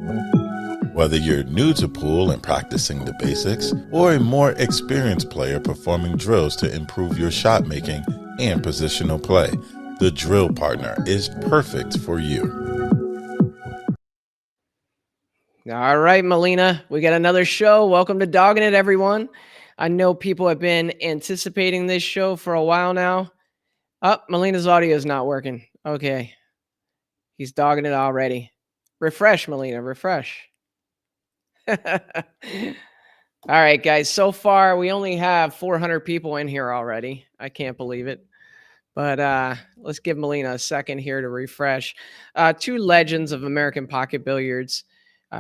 Whether you're new to pool and practicing the basics, or a more experienced player performing drills to improve your shot making and positional play, the Drill Partner is perfect for you. All right, Melina, we got another show. Welcome to Doggin It, everyone. I know people have been anticipating this show for a while now. Oh, Melina's audio is not working. Okay. He's dogging it already. Refresh, Melina, refresh. All right, guys. So far, we only have 400 people in here already. I can't believe it. But let's give Melina a second here to refresh. Two legends of American pocket billiards.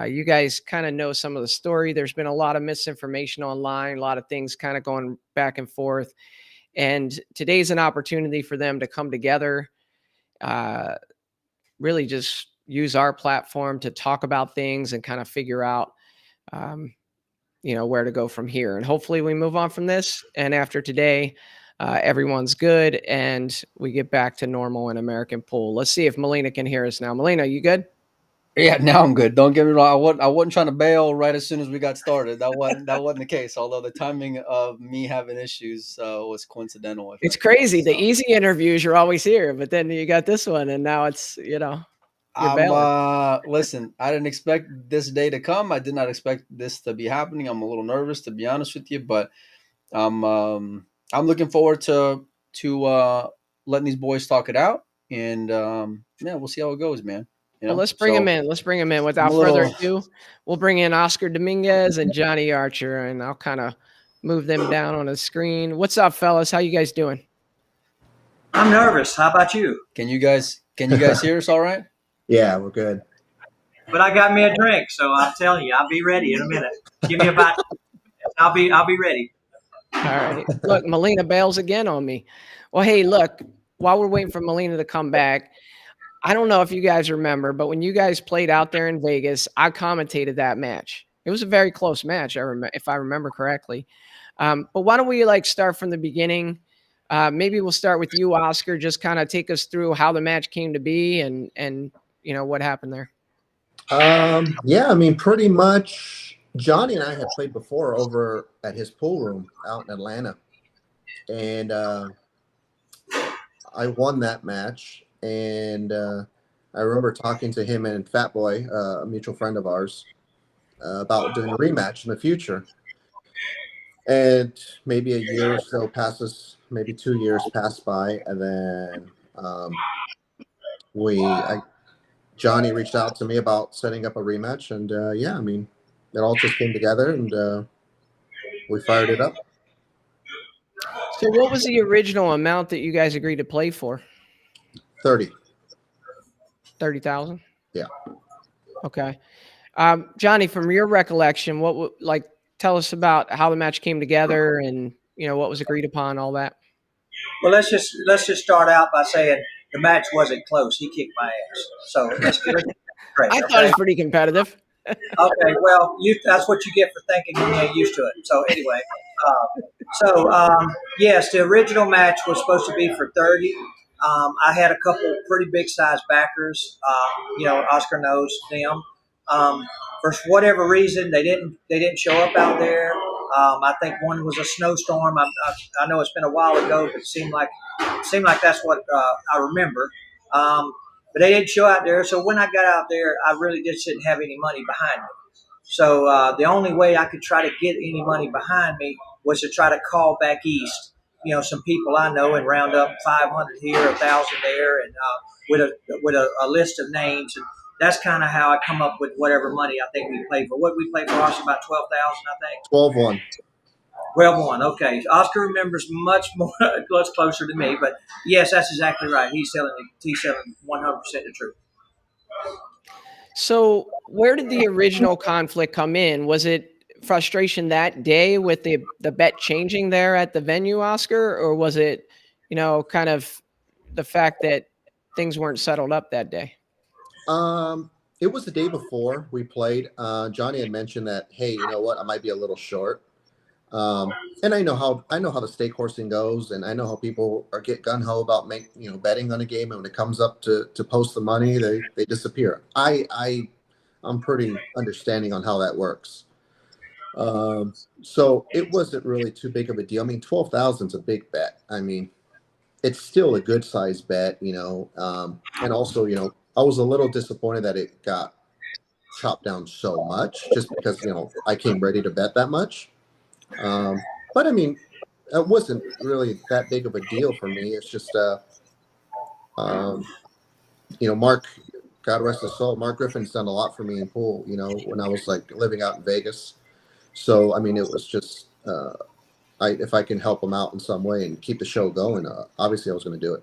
You guys kind of know some of the story. There's been a lot of misinformation online, a lot of things kind of going back and forth. And today's an opportunity for them to come together, really just use our platform to talk about things and kind of figure out, where to go from here. And hopefully we move on from this. And after today, everyone's good and we get back to normal in American pool. Let's see if Melina can hear us now. Melina, you good? Yeah, now I'm good. Don't get me wrong. I wasn't trying to bail right as soon as we got started. That wasn't the case. Although the timing of me having issues was coincidental. It's crazy. The easy interviews you're always here, but then you got this one, and now it's you're bailing. Listen, I didn't expect this day to come. I did not expect this to be happening. I'm a little nervous, to be honest with you, but I'm looking forward to letting these boys talk it out, and we'll see how it goes, man. Well, let's bring him in. Let's bring him in. Without further ado, we'll bring in Oscar Dominguez and Johnny Archer, and I'll kind of move them down on the screen. What's up, fellas? How you guys doing? I'm nervous. How about you? Can you guys hear us all right? Yeah, we're good. But I got me a drink, so I'm telling you, I'll be ready in a minute. Give me about I'll be ready. All right. Look, Melina bails again on me. Well, hey, look, while we're waiting for Melina to come back, I don't know if you guys remember, but when you guys played out there in Vegas, I commentated that match. It was a very close match, if I remember correctly. But why don't we start from the beginning? Maybe we'll start with you, Oscar. Just kind of take us through how the match came to be and what happened there. Yeah, I mean, pretty much Johnny and I had played before over at his pool room out in Atlanta. And I won that match. And I remember talking to him and Fat Boy, a mutual friend of ours, about doing a rematch in the future. And maybe a year or so passes, maybe 2 years pass by, and then Johnny reached out to me about setting up a rematch, and I mean, it all just came together, and we fired it up. So, what was the original amount that you guys agreed to play for? 30,000. Yeah. Okay. Johnny, from your recollection, what tell us about how the match came together and what was agreed upon, all that. Well, let's just start out by saying the match wasn't close. He kicked my ass. So let's get it straight. I thought it was pretty competitive. Okay, well, that's what you get for thinking you ain't used to it. So anyway, yes, the original match was supposed to be for 30. I had a couple pretty big size backers. Oscar knows them. For whatever reason, they didn't show up out there. I think one was a snowstorm. I know it's been a while ago, but it seemed like that's what I remember. But they didn't show out there. So when I got out there, I really just didn't have any money behind me. So the only way I could try to get any money behind me was to try to call back east. Some people I know and round up 500 here, 1,000 there, and with a list of names. And that's kind of how I come up with whatever money I think we played for. What we played for, Oscar, about 12,000, I think. 12-1. 12-1. Okay, Oscar remembers much closer to me, but yes, that's exactly right. He's telling 100% the truth. So, where did the original conflict come in? Was it frustration that day with the bet changing there at the venue, Oscar, or was it, kind of the fact that things weren't settled up that day? It was the day before we played. Johnny had mentioned that, hey, you know what, I might be a little short. And I know how the stake horsing goes, and I know how people get gun ho about betting on a game, and when it comes up to post the money, they disappear. I'm I'm pretty understanding on how that works. So it wasn't really too big of a deal. I mean, 12,000 is a big bet. I mean, it's still a good size bet, and also, I was a little disappointed that it got chopped down so much just because, I came ready to bet that much. But I mean, it wasn't really that big of a deal for me. It's just, Mark, God rest his soul, Mark Griffin's done a lot for me in pool, when I was like living out in Vegas. So, I mean, it was just, if I can help him out in some way and keep the show going, obviously I was going to do it.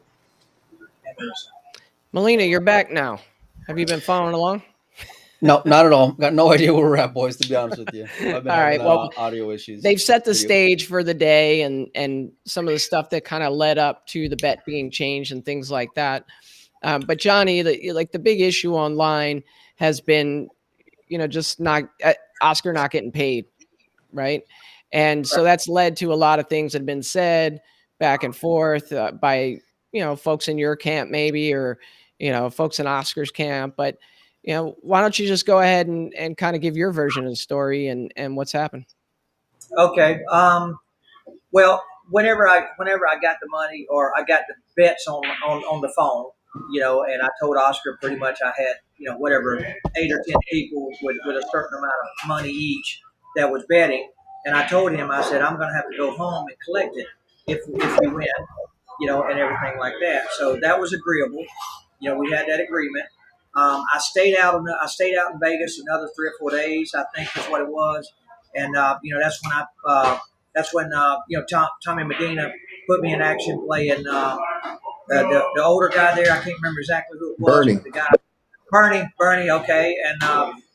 Molina, you're back now. Have you been following along? No, not at all. Got no idea where we're at, boys, to be honest with you. I've been having audio issues. They've set the stage for the day and some of the stuff that kind of led up to the bet being changed and things like that. But Johnny, the big issue online has been, just not Oscar not getting paid, right? And so that's led to a lot of things that have been said back and forth by, folks in your camp maybe, or, folks in Oscar's camp. But, why don't you just go ahead and kind of give your version of the story and what's happened? Okay. Well, whenever I got the money or I got the bets on the phone, and I told Oscar pretty much I had, whatever 8 or 10 people with a certain amount of money each that was betting, and I told him, I said, I'm going to have to go home and collect it if we win, and everything like that. So that was agreeable. We had that agreement. I stayed out in Vegas another 3 or 4 days, I think is what it was, and that's when Tommy Medina put me in action playing the older guy there. I can't remember exactly who it was. Bernie. But the guy, Bernie. Okay, and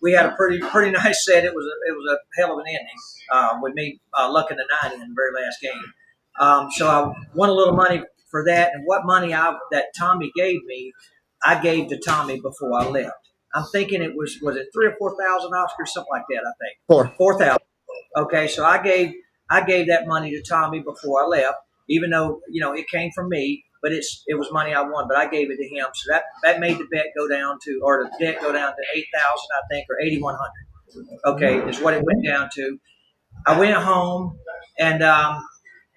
we had a pretty nice set. It was a hell of an ending with me lucking the 90 in the very last game. So I won a little money for that, and what money that Tommy gave me, I gave to Tommy before I left. I'm thinking it was it 3,000 or 4,000 Oscars, something like that. I think 4,000. Okay, so I gave that money to Tommy before I left, even though it came from me, but it was money I won, but I gave it to him. So that made the bet go down to, or the debt go down to 8,000, I think, or 8,100. Okay, is what it went down to. I went home, and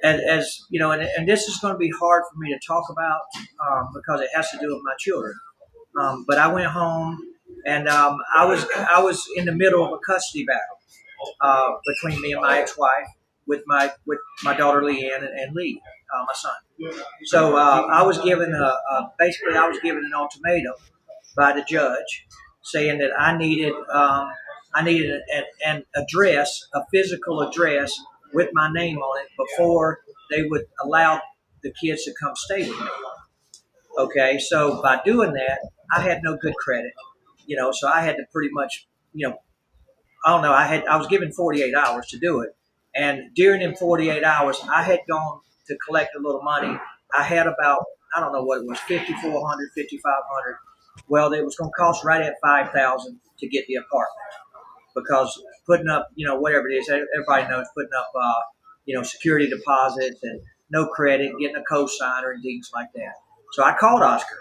as you know, and this is going to be hard for me to talk about because it has to do with my children. But I went home, and I was in the middle of a custody battle between me and my ex-wife with my daughter Leanne and Lee, my son. So I was given basically an ultimatum by the judge saying that I needed an address, a physical address with my name on it before they would allow the kids to come stay with me. Okay, so by doing that, I had no good credit, so I had to pretty much, I don't know, I was given 48 hours to do it. And during them 48 hours, I had gone to collect a little money. I had about, I don't know what it was, 5,400, 5,500. Well, it was going to cost right at 5,000 to get the apartment because putting up, whatever it is, everybody knows putting up, security deposits and no credit, getting a co-signer and things like that. So I called Oscar,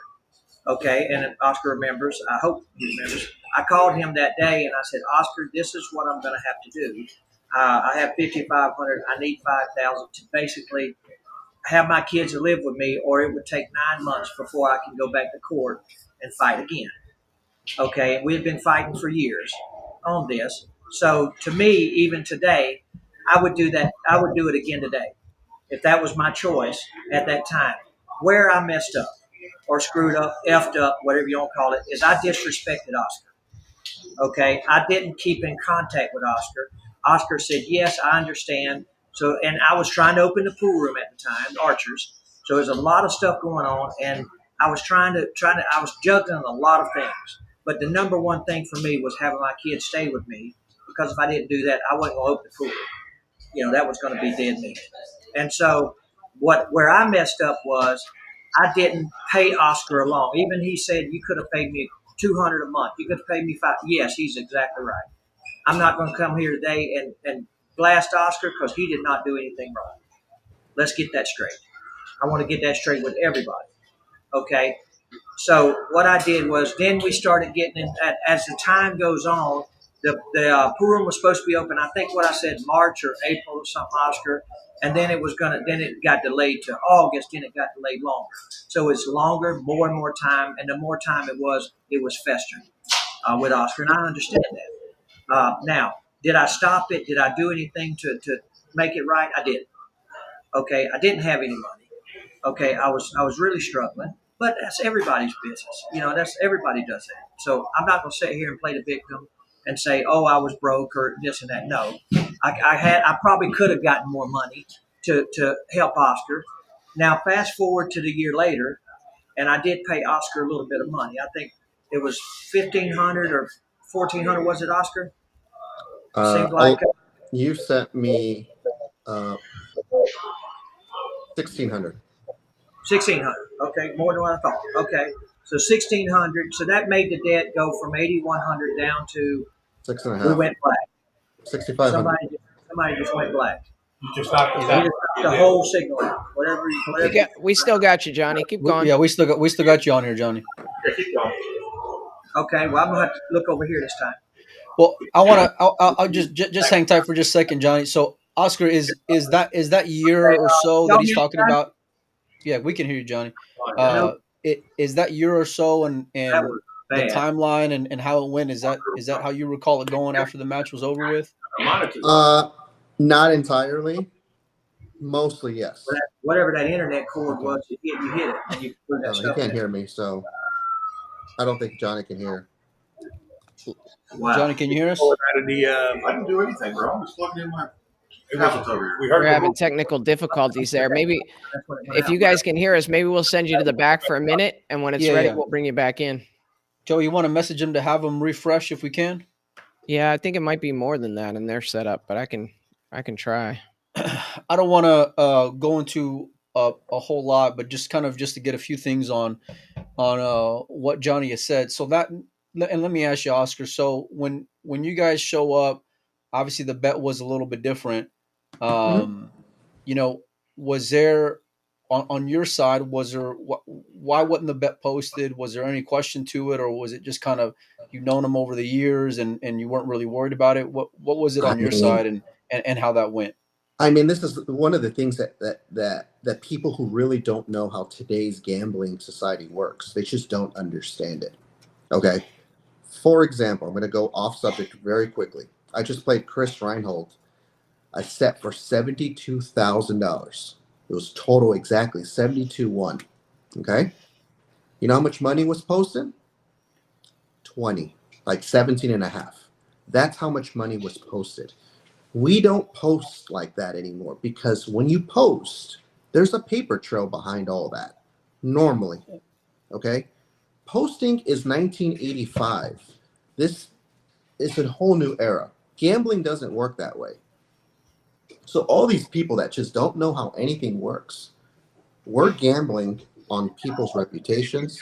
okay, and Oscar remembers. I hope he remembers. I called him that day and I said, Oscar, this is what I'm going to have to do. I have 5,500. I need 5,000 to basically have my kids to live with me, or it would take 9 months before I can go back to court and fight again. Okay, and we had been fighting for years on this. So to me, even today, I would do that. I would do it again today if that was my choice at that time. Where I messed up or screwed up, effed up, whatever you want to call it, is I disrespected Oscar. Okay, I didn't keep in contact with Oscar. Oscar said, yes, I understand. So, and I was trying to open the pool room at the time, Archers. So there's a lot of stuff going on, and I was I was juggling a lot of things. But the number one thing for me was having my kids stay with me, because if I didn't do that, I wasn't going to open the pool room. That was going to be dead meat. And so where I messed up was I didn't pay Oscar along. Even he said, you could have paid me $200 a month. You could have paid me $500. Yes, he's exactly right. I'm not going to come here today and blast Oscar because he did not do anything wrong. Let's get that straight. I want to get that straight with everybody. Okay. So what I did was then we started getting in, as the time goes on. The pool room was supposed to be open. I think what I said March or April or something, Oscar, and then it got delayed to August. Then it got delayed longer. So it's longer, more and more time, and the more time it was festering with Oscar, and I understand that. Now, did I stop it? Did I do anything to make it right? I did. Okay, I didn't have any money. Okay, I was really struggling, but that's everybody's business. That's everybody does that. So I'm not going to sit here and play the victim and say, "Oh, I was broke" or this and that. No, I probably could have gotten more money to help Oscar. Now, fast forward to the year later, and I did pay Oscar a little bit of money. I think it was 1,500 or 1,400. Was it, Oscar? Seems like You sent me 1,600. 1,600. Okay, more than what I thought. Okay, so 1,600. So that made the debt go from 8,100 down to 6.5. we went black. 6,500. Somebody just went black. You just knocked us He out. just knocked the whole signal out. Whatever. We still got you, Johnny. Keep going. Yeah, we still got you on here, Johnny. Yeah, keep going. Okay, well I'm gonna have to look over here this time. Well, I'll just hang tight for just a second, Johnny. So Oscar, is that year or so that he's talking about? Yeah, we can hear you, Johnny. Is that year or so and That was the bad. timeline and how it went? Is that how you recall it going after the match was over with? Not entirely. Mostly, yes. Whatever that internet cord was, you hit it. And you put that He stuff can't in. hear me, so I don't think Johnny can hear. Wow. Johnny, can you hear us? I didn't do anything, bro. I'm just plugging in my. It wasn't over here. We heard We're the having technical difficulties there. Maybe That's what it went if out. you guys can hear us, maybe we'll send you to the back for a minute, and when it's Yeah, ready, yeah. we'll bring you back in. Joe, you want to message him to have him refresh if we can? Yeah, I think it might be more than that in their setup, but I can try. I don't want to go into a whole lot, but just to get a few things on what Johnny has said. So that, and let me ask you, Oscar. So when you guys show up, obviously the bet was a little bit different. Was there on your side? Was there why wasn't the bet posted? Was there any question to it, or was it just kind of you've known him over the years and you weren't really worried about it? What was it on your side and how that went? I mean, this is one of the things that people who really don't know how today's gambling society works, they just don't understand it. Okay. For example, I'm going to go off subject very quickly. I just played Chris Reinhold. I set for $72,000. It was total exactly 72-1. Okay. You know how much money was posted? 20, like 17 and a half. That's how much money was posted. We don't post like that anymore because when you post, there's a paper trail behind all that. Normally. Okay. Posting is 1985. This is a whole new era. Gambling doesn't work that way. So all these people that just don't know how anything works, we're gambling on people's reputations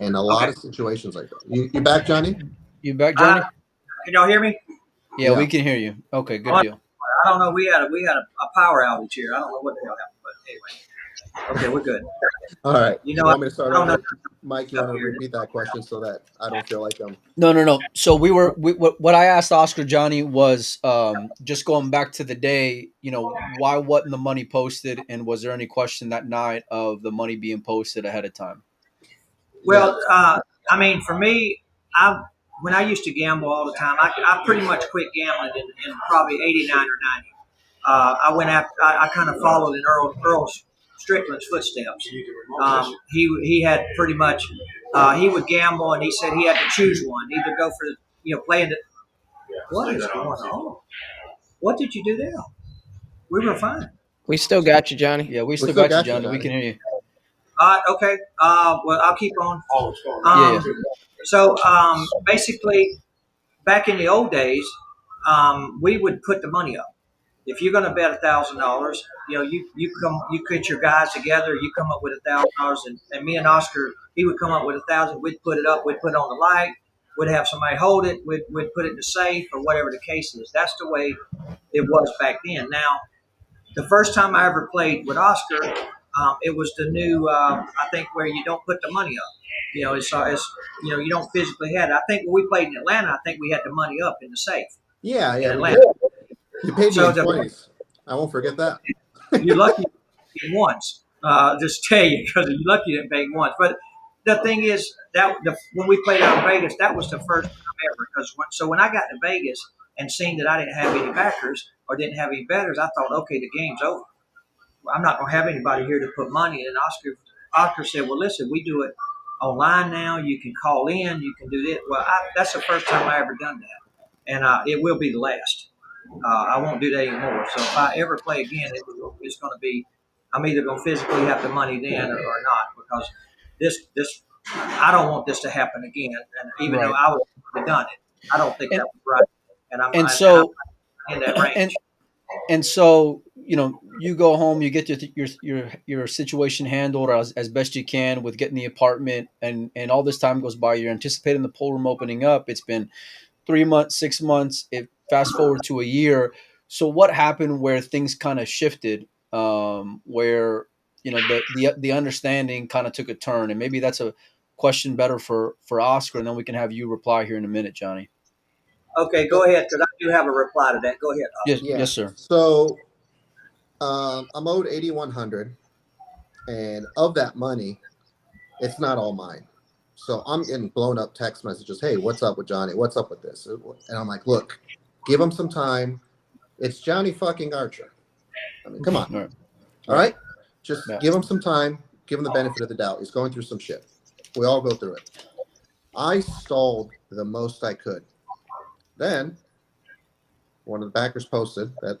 and a lot of situations like that. You back, Johnny? You back, Johnny? Can y'all hear me? Yeah, Yeah. we can hear you. Okay, good deal. I don't know. We had a power outage here. I don't know what the hell happened, but anyway. Okay, we're good. All right. You You know, want me to start I don't over? know. Mike, you want to repeat that question so that I don't feel like I'm... No. So what I asked Oscar, Johnny, was just going back to the day, why wasn't the money posted, and was there any question that night of the money being posted ahead of time? Well, I mean, for me, when I used to gamble all the time, I pretty much quit gambling in probably 89 or 90. I went after. I kind of followed in Earl Strickland's footsteps. He had pretty much. He would gamble, and he said he had to choose one, either go for playing the. What is going on? What did you do there? We were fine. We still got you, Johnny. Yeah, we still still got you, got you, Johnny. We can hear you. Okay. Well, I'll keep on. Oh, it's going. So basically, back in the old days, we would put the money up. If you're going to bet $1,000, you get your guys together. You come up with $1,000, and me and Oscar, he would come up with 1,000. We'd put it up. We'd put it on the light. We'd have somebody hold it. We'd put it in the safe or whatever the case is. That's the way it was back then. Now, the first time I ever played with Oscar, It was the new, I think, where you don't put the money up. It's you don't physically have it. I think when we played in Atlanta, I think we had the money up in the safe Yeah, in yeah, we Atlanta. did. You paid me So in 20s. I won't forget that. you're lucky once. Just tell you because you're lucky you didn't pay once. But the thing is when we played out in Vegas, that was the first time ever. Because when I got to Vegas and seen that I didn't have any backers or didn't have any bettors, I thought, okay, the game's over. I'm not going to have anybody here to put money in. And Oscar said, well, listen, we do it online now. You can call in. You can do this. Well, that's the first time I ever done that. And it will be the last. I won't do that anymore. So if I ever play again, it's going to be, I'm either going to physically have the money then or not, because this I don't want this to happen again. And even though I would have done it, I don't think that was right. And I'm in that range. And so, you go home, you get your situation handled as best you can with getting the apartment, and all this time goes by. You're anticipating the pool room opening up. It's been 3 months, 6 months. It fast forward to a year. So what happened where things kind of shifted, where the understanding kind of took a turn? And maybe that's a question better for Oscar, and then we can have you reply here in a minute, Johnny. Okay, go ahead, because I do have a reply to that. Go ahead, Oscar. Yes, sir. So I'm owed $8,100, and of that money, it's not all mine. So I'm getting blown up text messages. Hey, what's up with Johnny? What's up with this? And I'm like, look, give him some time. It's Johnny fucking Archer. I mean, come on. All right? Just give him some time. Give him the benefit of the doubt. He's going through some shit. We all go through it. I stalled the most I could. Then one of the backers posted that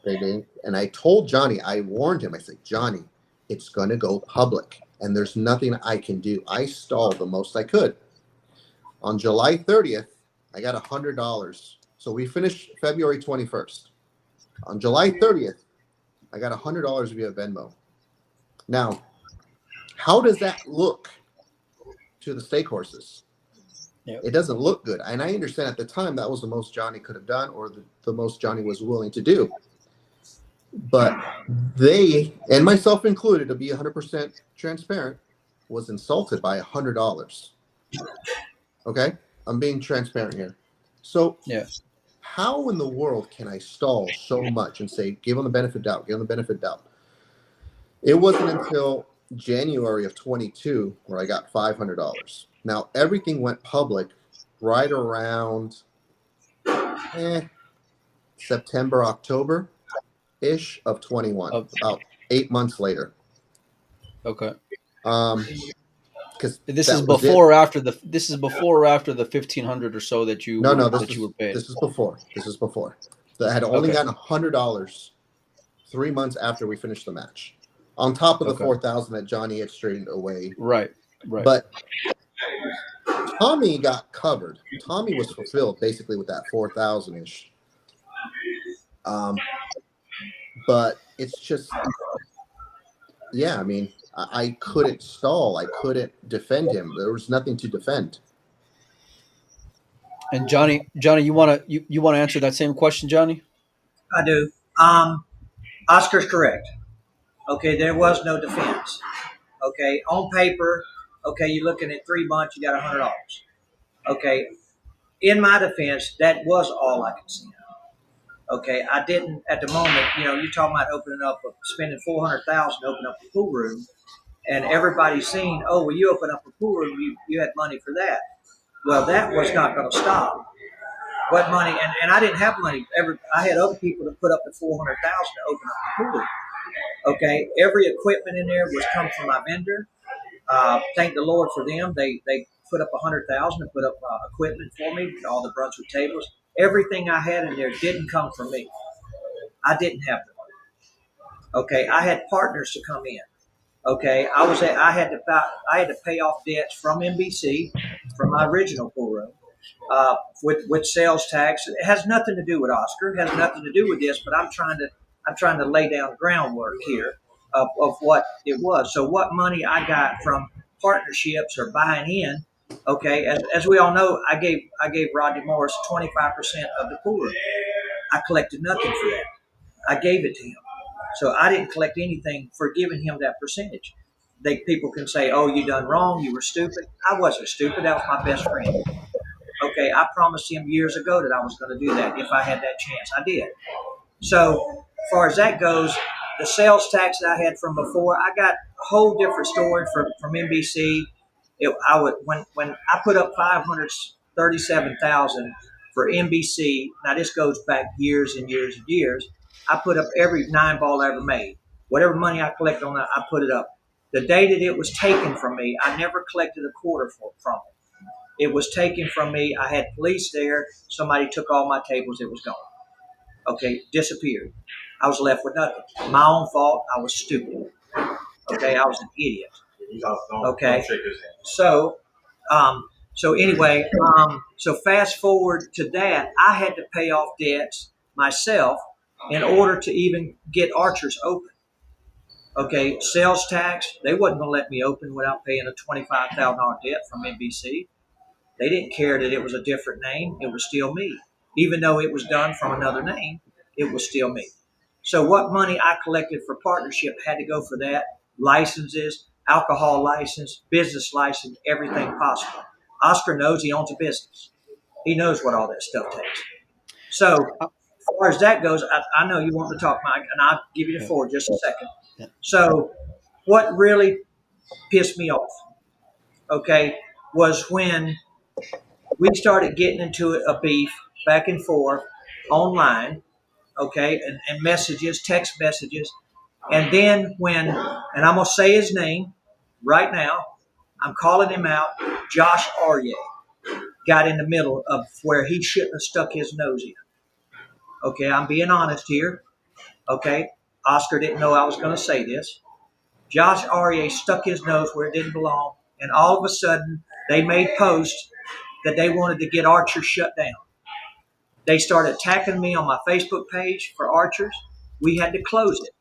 they didn't. And I told Johnny, I warned him. I said, Johnny, it's going to go public, and there's nothing I can do. I stalled the most I could. On July 30th, I got $100. So we finished February 21st. On July 30th, I got $100 via Venmo. Now, how does that look to the stake horses? Yep. It doesn't look good. And I understand at the time that was the most Johnny could have done, or the most Johnny was willing to do. But they, and myself included, to be 100% transparent, was insulted by $100. Okay? I'm being transparent here. So how in the world can I stall so much and say, give them the benefit of doubt, give them the benefit of doubt? It wasn't until January of 22 where I got $500. Now, everything went public right around September, October-ish of 21, about 8 months later. Okay. Because this is before or after the 1,500 or so that you you were paid. This is before. I had only gotten $100 3 months after we finished the match, on top of the 4,000 that Johnny had straightened away. Right. But Tommy got covered. Tommy was fulfilled basically with that 4,000 ish. But it's just, I mean, I couldn't stall. I couldn't defend him. There was nothing to defend. And Johnny, you want to answer that same question, Johnny? I do. Oscar's correct. Okay, there was no defense. Okay, on paper, you're looking at 3 months, you got $100. Okay, in my defense, that was all I could see. Okay, I didn't at the moment. You're talking about spending $400,000 to open up a pool room, and everybody's seen. Oh, well, you open up a pool room, you had money for that. Well, that was not going to stop. What money? And I didn't have money. I had other people to put up the $400,000 to open up the pool room. Okay, every equipment in there was come from my vendor. Thank the Lord for them. They put up $100,000 to put up equipment for me, all the Brunswick tables. Everything I had in there didn't come from me. I didn't have the money. Okay, I had partners to come in. Okay, I had to pay off debts from NBC, from my original pool room, with sales tax. It has nothing to do with Oscar. It has nothing to do with this. But I'm trying to lay down groundwork here of what it was. So what money I got from partnerships or buying in. Okay, as we all know, I gave Rodney Morris 25% of the pool room. I collected nothing for that. I gave it to him. So I didn't collect anything for giving him that percentage. People can say, "Oh, you done wrong. You were stupid." I wasn't stupid. That was my best friend. Okay, I promised him years ago that I was going to do that if I had that chance. I did. So, as far as that goes, the sales tax that I had from before, I got a whole different story from NBC. When I put up 537,000 for NBC. Now this goes back years and years and years. I put up every 9 ball I ever made. Whatever money I collected on that, I put it up. The day that it was taken from me, I never collected a quarter from it. It was taken from me. I had police there. Somebody took all my tables. It was gone. Okay, disappeared. I was left with nothing. My own fault. I was stupid. Okay, I was an idiot. Okay, so anyway, so fast forward to that, I had to pay off debts myself in order to even get Archers open. Okay, sales tax, they wasn't going to let me open without paying a $25,000 debt from NBC. They didn't care that it was a different name. It was still me. Even though it was done from another name, it was still me. So what money I collected for partnership had to go for that. Licenses, alcohol license, business license, everything possible. Oscar knows he owns a business. He knows what all that stuff takes. So as far as that goes, I know you want to talk, Mike, and I'll give you the floor in just a second. Yeah. So what really pissed me off, okay, was when we started getting into a beef back and forth online, okay, and messages, text messages. And then and I'm going to say his name right now, I'm calling him out, Josh Aryeh got in the middle of where he shouldn't have stuck his nose in. Okay, I'm being honest here. Okay, Oscar didn't know I was going to say this. Josh Aryeh stuck his nose where it didn't belong, and all of a sudden they made posts that they wanted to get Archer shut down. They started attacking me on my Facebook page for Archers. We had to close it.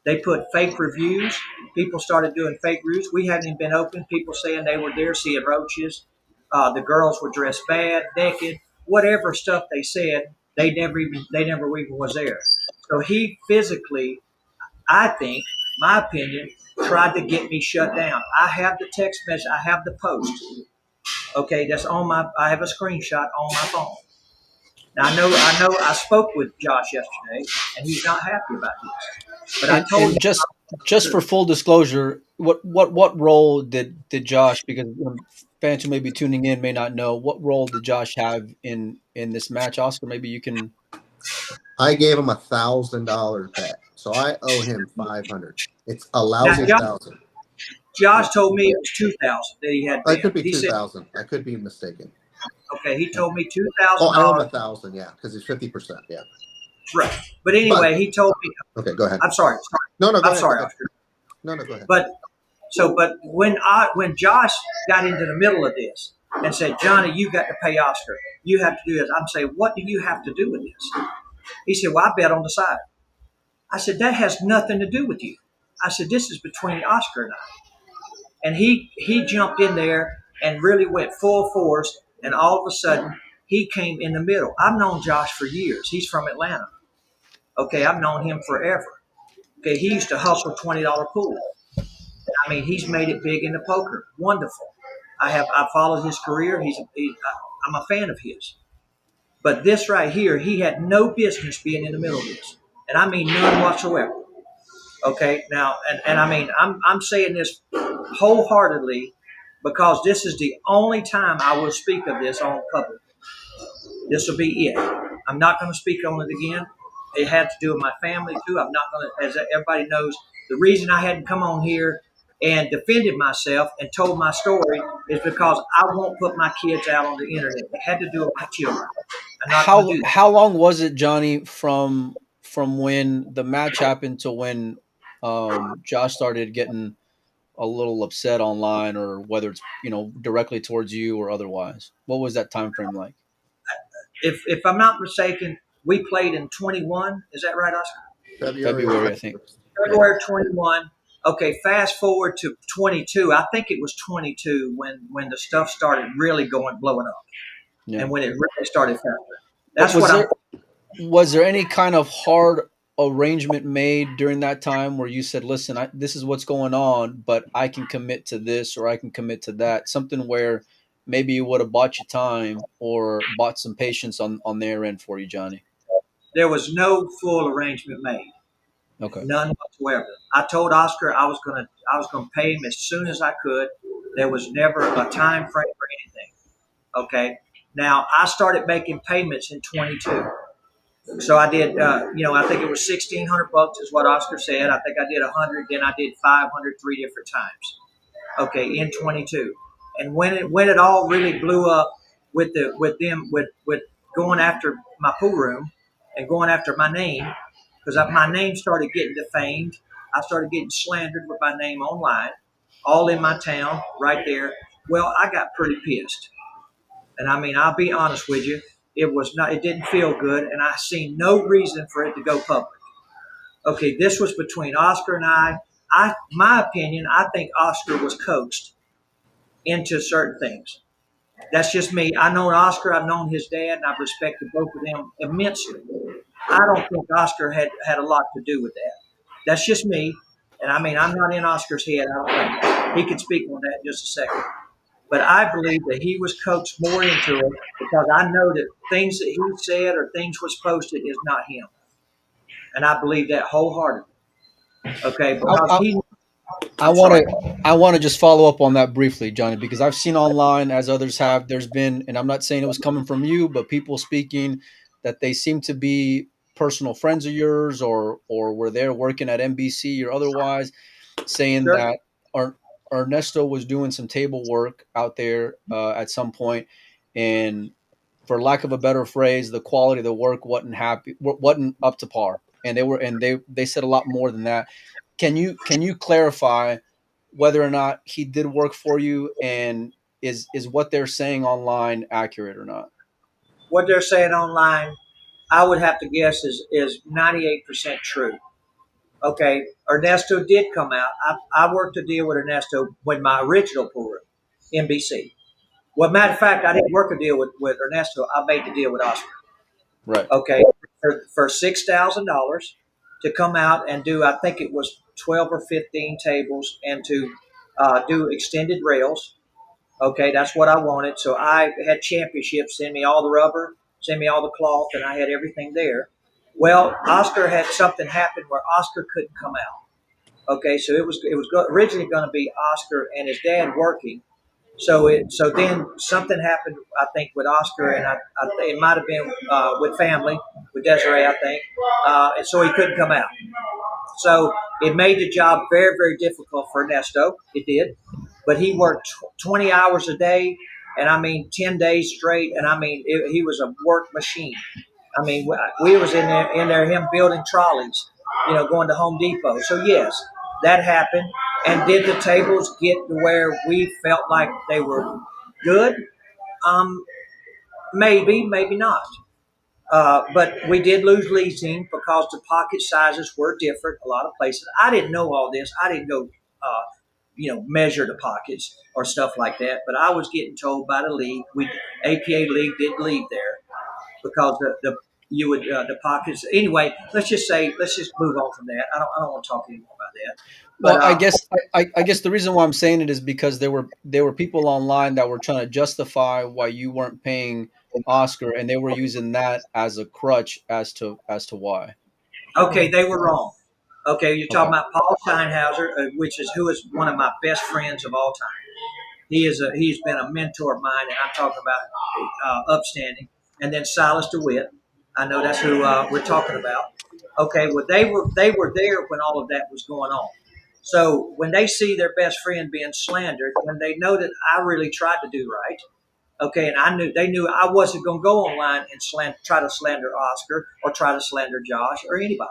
They put fake reviews. People started doing fake reviews. We hadn't even been open. People saying they were there seeing roaches. The girls were dressed bad, naked, whatever stuff they said. They never even was there. So he physically, I think, my opinion, tried to get me shut down. I have the text message. I have the post. Okay, that's on I have a screenshot on my phone. Now I know. I spoke with Josh yesterday, and he's not happy about this. But I told him, just for full disclosure, what role did Josh? Because fans who may be tuning in may not know, what role did Josh have in this match? Oscar, maybe you can. I gave him $1,000 bet, so I owe him $500. It's a lousy $1,000. Josh told me it was $2,000 that he had. It could be $2,000. I could be mistaken. Okay, he told me $2,000. Oh, I owe him $1,000. Yeah, because it's 50%. Yeah. Right, but anyway, he told me. Okay, go ahead. I'm sorry. No, go ahead. Sorry, Oscar. No, go ahead. But when Josh got into the middle of this and said, "Johnny, you got to pay Oscar. You have to do this." I'm saying, "What do you have to do with this?" He said, "Well, I bet on the side." I said, "That has nothing to do with you." I said, "This is between Oscar and I." And he jumped in there and really went full force. And all of a sudden, he came in the middle. I've known Josh for years. He's from Atlanta. Okay, I've known him forever. Okay, he used to hustle $20 pool. I mean, he's made it big into poker. Wonderful. I followed his career. I'm a fan of his. But this right here, he had no business being in the middle of this, and I mean none whatsoever. Okay, now, and I mean, I'm saying this wholeheartedly because this is the only time I will speak of this on public. This will be it. I'm not going to speak on it again. It had to do with my family too. I'm not going to, as everybody knows, the reason I hadn't come on here and defended myself and told my story is because I won't put my kids out on the internet. It had to do with my children. How long was it, Johnny, from when the match happened to when Josh started getting a little upset online, or whether it's directly towards you or otherwise? What was that time frame like? If I'm not mistaken, we played in 21. Is that right, Oscar? February, I think. February 21. Okay, fast forward to 22. I think it was 22 when the stuff started really blowing up, and when it really started happening. That's was there any kind of hard arrangement made during that time where you said, listen, this is what's going on, but I can commit to this or I can commit to that? Something where maybe you would have bought you time or bought some patience on their end for you, Johnny. There was no full arrangement made. Okay. None whatsoever. I told Oscar I was gonna pay him as soon as I could. There was never a time frame for anything. Okay. Now I started making payments in 22. So I did, I think it was $1,600 is what Oscar said. I think I did 100, then I did 500 three different times. Okay, in 22. And when it all really blew up with going after my pool room and going after my name, because my name started getting defamed. I started getting slandered with my name online, all in my town, right there. Well, I got pretty pissed. And I mean, I'll be honest with you, it didn't feel good, and I seen no reason for it to go public. Okay, this was between Oscar and I. My opinion, I think Oscar was coaxed into certain things. That's just me. I know Oscar, I've known his dad, and I've respected both of them immensely. I don't think Oscar had a lot to do with that. That's just me. And I mean, I'm not in Oscar's head. I don't think he can speak on that in just a second. But I believe that he was coaxed more into it because I know that things that he said or things was posted is not him. And I believe that wholeheartedly. Okay, because I want to just follow up on that briefly, Johnny, because I've seen online, as others have, there's been, and I'm not saying it was coming from you, but people speaking that they seem to be personal friends of yours or were there working at NBC or otherwise, saying Sure. that Ernesto was doing some table work out there at some point, and for lack of a better phrase, the quality of the work wasn't up to par, and they said a lot more than that. Can you clarify whether or not he did work for you, and is what they're saying online accurate or not? What they're saying online, I would have to guess is 98% true. Okay, Ernesto did come out. I worked a deal with Ernesto when my original pool room, NBC. Well, matter of fact, I didn't work a deal with Ernesto. I made the deal with Oscar. Right. Okay, for $6,000 to come out and do, I think it was 12 or 15 tables, and to do extended rails. Okay, that's what I wanted. So I had championships send me all the rubber, send me all the cloth, and I had everything there. Well, Oscar had something happen where Oscar couldn't come out. Okay, so it was originally going to be Oscar and his dad working. So then something happened, I think, with Oscar, and it might have been with family, with Desiree, I think, and so he couldn't come out. So it made the job very, very difficult for Ernesto. It did. But he worked 20 hours a day, and I mean 10 days straight, and I mean he was a work machine. I mean we was in there him building trolleys, going to Home Depot. So yes, that happened. And did the tables get to where we felt like they were good? Maybe, maybe not. But we did lose leasing because the pocket sizes were different a lot of places. I didn't know all this. I didn't go measure the pockets or stuff like that. But I was getting told by the league, APA league did leave there because the pockets. Anyway, let's just move on from that. I don't want to talk anymore about that. Well, But I guess the reason why I'm saying it is because there were people online that were trying to justify why you weren't paying Oscar, and they were using that as a crutch as to why. okay, they were wrong. Okay, you're talking Okay. about Paul Steinhauser, who is one of my best friends of all time. He's been a mentor of mine, and I'm talking about upstanding. And then Silas DeWitt, I know that's who we're talking about. Okay, well they were there when all of that was going on. So when they see their best friend being slandered, when they know that I really tried to do right, okay, and they knew I wasn't going to go online and try to slander Oscar or try to slander Josh or anybody.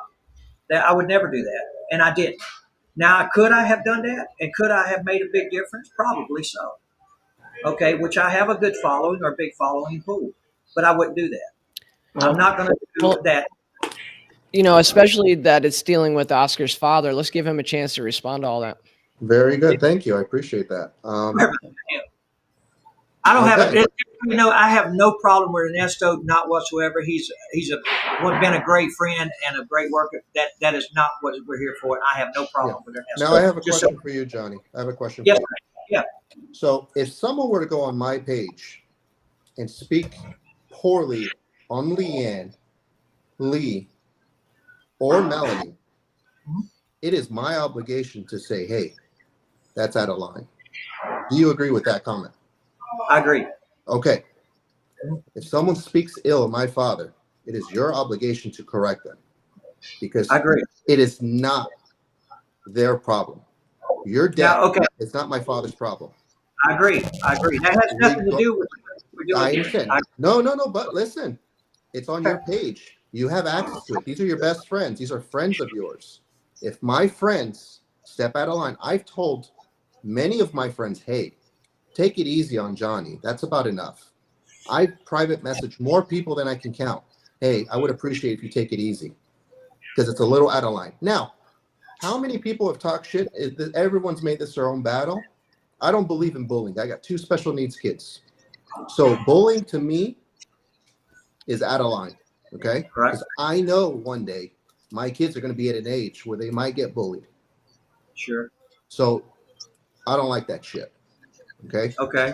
That I would never do that, and I didn't. Now, could I have done that, and could I have made a big difference? Probably so. Okay, which I have a good following or a big following in pool, but I wouldn't do that. I'm not going to do that. Especially that it's dealing with Oscar's father. Let's give him a chance to respond to all that. Very good. Thank you. I appreciate that. I don't have Okay. it. I have no problem with Ernesto, not whatsoever. He's been a great friend and a great worker. That is not what we're here for. I have no problem with Ernesto. Now I have a question for you, Johnny. I have a question Yes, for you. yeah. So if someone were to go on my page and speak poorly on Leanne, Lee, or Melanie, it is my obligation to say, hey, that's out of line. Do you agree with that comment? I agree. Okay. If someone speaks ill of my father, it is your obligation to correct them, because I agree. it is not their problem. Your death is not my father's problem. I agree. That has nothing to do with what we're doing. I understand. No, but listen, it's on your page. You have access to it. These are your best friends. These are friends of yours. If my friends step out of line, I've told many of my friends, hey, take it easy on Johnny. That's about enough. I private message more people than I can count. Hey, I would appreciate if you take it easy, because it's a little out of line. Now, how many people have talked shit? Everyone's made this their own battle. I don't believe in bullying. I got 2 special needs kids. So bullying to me is out of line, okay? Because I know one day my kids are going to be at an age where they might get bullied. Sure. So I don't like that shit, okay? Okay.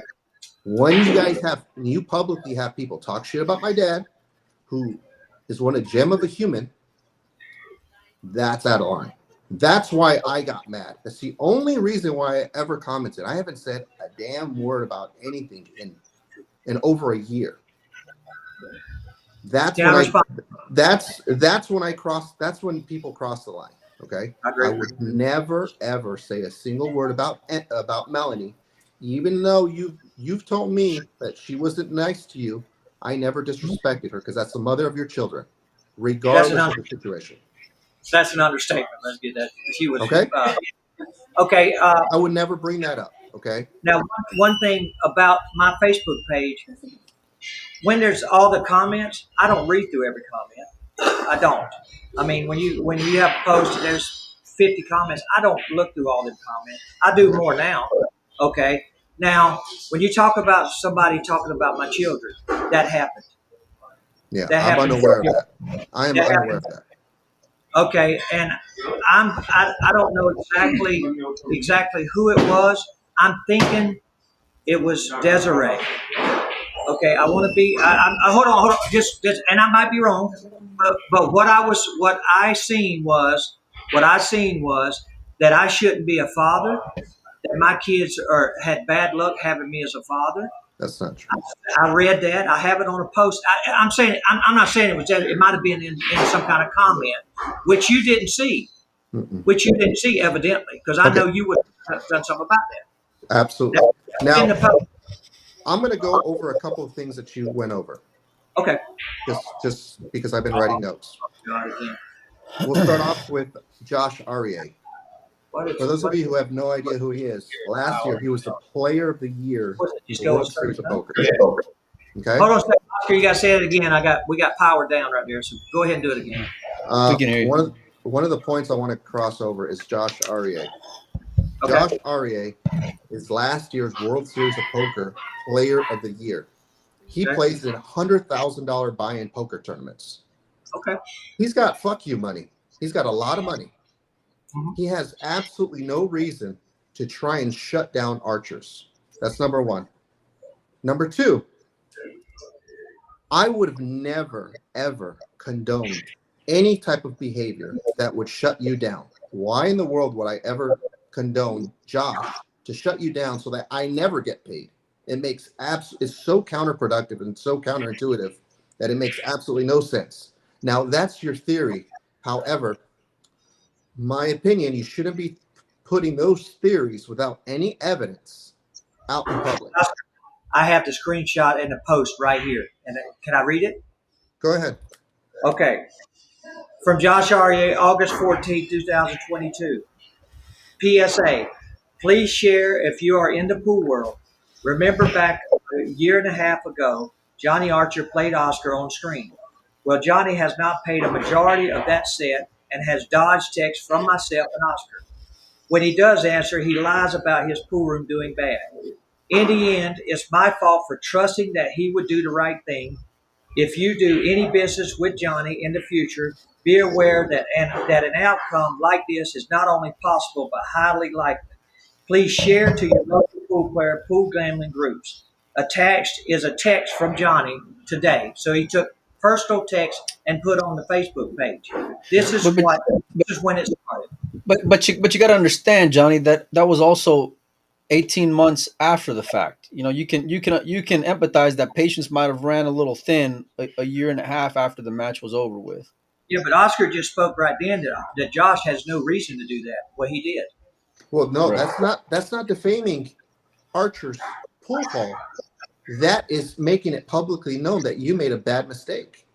When you publicly have people talk shit about my dad, who is a gem of a human, that's out of line. That's why I got mad. That's the only reason why I ever commented. I haven't said a damn word about anything in over a year. That's when people cross the line. Okay. I would never ever say a single word about Melanie, even though you've told me that she wasn't nice to you. I never disrespected her, because that's the mother of your children, regardless of the situation. That's an understatement. Let's get that. She was okay. Okay. I would never bring that up. Okay. Now, one thing about my Facebook page, when there's all the comments, I don't read through every comment. I don't. I mean, when you have a post and there's 50 comments, I don't look through all the comments. I do more now. Okay. Now, when you talk about somebody talking about my children, that happened. Yeah, I'm unaware of that. I am unaware of that. Okay, and I don't know exactly who it was. I'm thinking it was Desiree. Okay, I want to be. Hold on. And I might be wrong, but what I seen was that I shouldn't be a father. That my kids had bad luck having me as a father. That's not true. I read that. I have it on a post. I'm saying I'm not saying it was that. It might have been in some kind of comment, which you didn't see. Which you didn't see, evidently, because I know you would have done something about that. Absolutely. Now, I'm going to go over a couple of things that you went over. Okay. Just because I've been writing notes. We'll start off with Josh Aryeh. For those of you who have no idea who he is, last year he was the Player of the Year in the World Series of Poker. Okay. Hold on a second, Oscar. You got to say it again. We got power down right there, so go ahead and do it again. We can hear you. One of the points I want to cross over is Josh Aryeh. Okay. Josh Aryeh is last year's World Series of Poker Player of the Year. He plays in $100,000 buy-in poker tournaments. Okay. He's got fuck you money. He's got a lot of money. He has absolutely no reason to try and shut down archers. That's number one. Number two, I would have never, ever condoned any type of behavior that would shut you down. Why in the world would I ever condone Josh to shut you down so that I never get paid? It's so counterproductive and so counterintuitive that it makes absolutely no sense. Now, that's your theory. However, my opinion, you shouldn't be putting those theories without any evidence out in public. I have the screenshot in the post right here. And can I read it? Go ahead. Okay. From Josh Aryeh, August 14, 2022. PSA, please share if you are in the pool world. Remember back a year and a half ago, Johnny Archer played Oscar on screen. Well, Johnny has not paid a majority of that set and has dodged texts from myself and Oscar. When he does answer, he lies about his pool room doing bad. In the end, it's my fault for trusting that he would do the right thing. If you do any business with Johnny in the future, be aware that an outcome like this is not only possible but highly likely. Please share to your local pool player pool gambling groups. Attached is a text from Johnny today. So he took personal text and put on the Facebook page. This is when it started. But you got to understand, Johnny, that was also 18 months after the fact. You can empathize that patience might have ran a little thin a year and a half after the match was over with. Yeah, but Oscar just spoke right then that Josh has no reason to do that. Well, he did. Well, no, that's not defaming Archer's pool hall. That is making it publicly known that you made a bad mistake.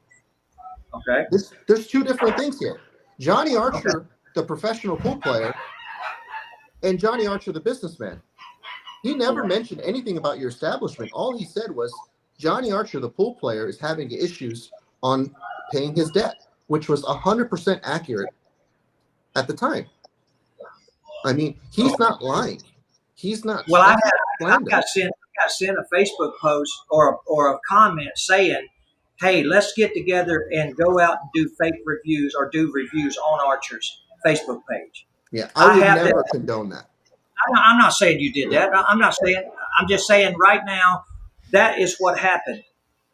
Okay. There's two different things here. Johnny Archer, the professional pool player, and Johnny Archer, the businessman. He never mentioned anything about your establishment. All he said was Johnny Archer, the pool player, is having issues on paying his debt, which was 100% accurate at the time. I mean, he's not lying. He's not. Well, I got sent a Facebook post or a comment saying, "Hey, let's get together and go out and do fake reviews or do reviews on Archer's Facebook page." Yeah, I would never condone that. I'm not saying you did that. I'm not saying. I'm just saying right now that is what happened.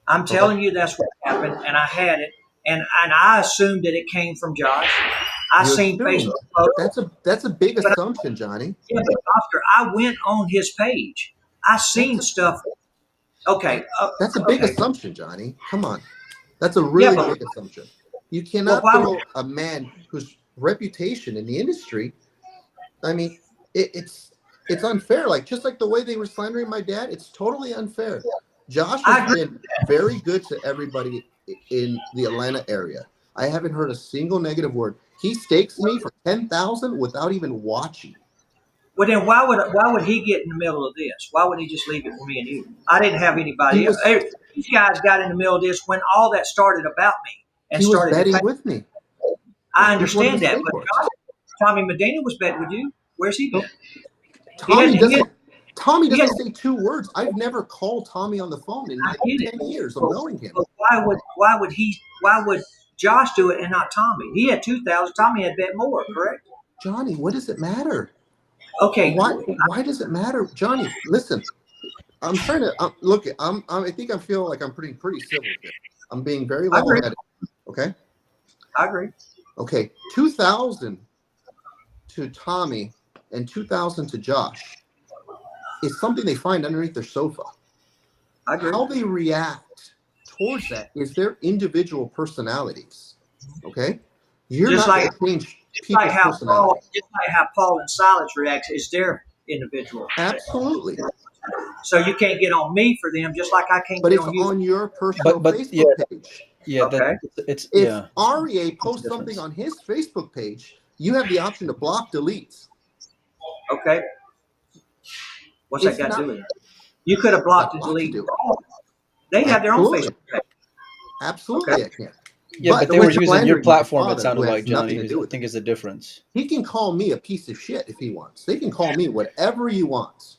I'm telling you that's what happened, and I had it, and I assumed that it came from Josh. I seen Facebook posts. That's a big assumption, Johnny. Yeah, but Oscar, I went on his page. I seen stuff. Okay. That's a big assumption, Johnny. Come on. That's a really big assumption. You cannot throw a man whose reputation in the industry, I mean, it's unfair. Like, just like the way they were slandering my dad, it's totally unfair. Josh has been very good to everybody in the Atlanta area. I haven't heard a single negative word. He stakes me for $10,000 without even watching. Well, then why would he get in the middle of this? Why wouldn't he just leave it for me and you? I didn't have anybody else. These guys got in the middle of this when all that started about me and he started was betting with me. I understand that, but Tommy Medina was betting with you. Where's he been? Tommy doesn't say two words. I've never called Tommy on the phone in 10 years of knowing him. But why would Josh do it and not Tommy? He had 2,000. Tommy had bet more, correct? Johnny, what does it matter? Okay. Why does it matter, Johnny? Listen, I'm trying to look. I think I feel like I'm pretty civil here. I'm being very level-headed. Okay. I agree. Okay, 2,000 to Tommy and 2,000 to Josh is something they find underneath their sofa. I agree. How they react towards that is their individual personalities. Okay, you're just not like going to change people's personalities. Just like how Paul and Silas react is their individual. Absolutely. So you can't get on me for them, just like I can't get on you. But it's on your personal Facebook page. Yeah, okay. If REA posts something on his Facebook page, you have the option to block, delete. Okay. What's that got to do with it? You could have blocked and deleted. They have their own Facebook page. Absolutely, okay. I can. Yeah, but they were using your platform, it sounded like, Johnny. I think is the difference. He can call me a piece of shit if he wants. They can call me whatever he wants.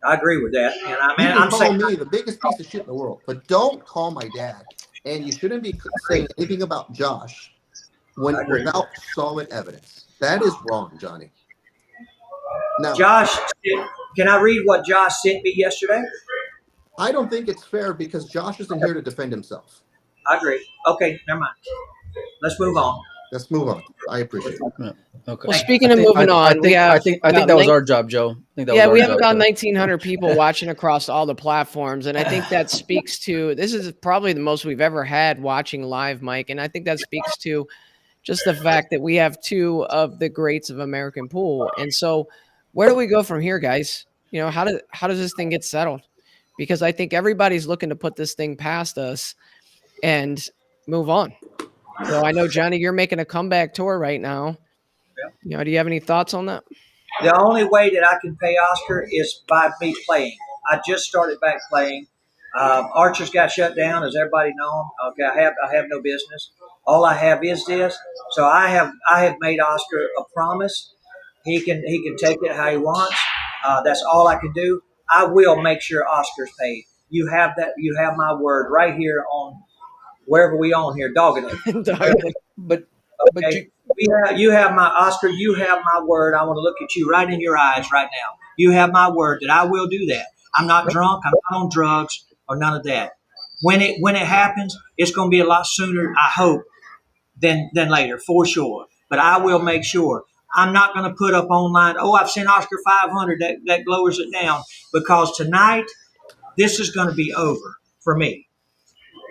I agree with that. And I'm saying me the biggest piece of shit in the world, but don't call my dad. And you shouldn't be saying anything about Josh without solid evidence. That is wrong, Johnny. Now, Josh, can I read what Josh sent me yesterday? I don't think it's fair because Josh isn't here to defend himself. I agree. Okay, never mind. Let's move on. Let's move on. I appreciate it. Yeah. Okay. Well, speaking of moving on, I think that was our job, Joe. We have about 1,900 people watching across all the platforms, and I think that speaks to this is probably the most we've ever had watching live, Mike, and I think that speaks to just the fact that we have two of the greats of American pool, and so where do we go from here, guys? You know, how does this thing get settled? Because I think everybody's looking to put this thing past us and move on. So I know, Johnny, you're making a comeback tour right now. Yeah. You know, do you have any thoughts on that? The only way that I can pay Oscar is by me playing. I just started back playing. Archer's got shut down, as everybody knows. Okay, I have no business. All I have is this. So I have made Oscar a promise. He can take it how he wants. That's all I can do. I will make sure Oscar's paid. You have that. You have my word right here on wherever we on here, Dogging It. Dogging But Okay. You have my Oscar. You have my word. I want to look at you right in your eyes right now. You have my word that I will do that. I'm not drunk. I'm not on drugs or none of that. When it happens, it's going to be a lot sooner, I hope, than later, for sure. But I will make sure. I'm not going to put up online, oh, I've sent Oscar 500. That lowers it down. Because tonight, this is going to be over for me.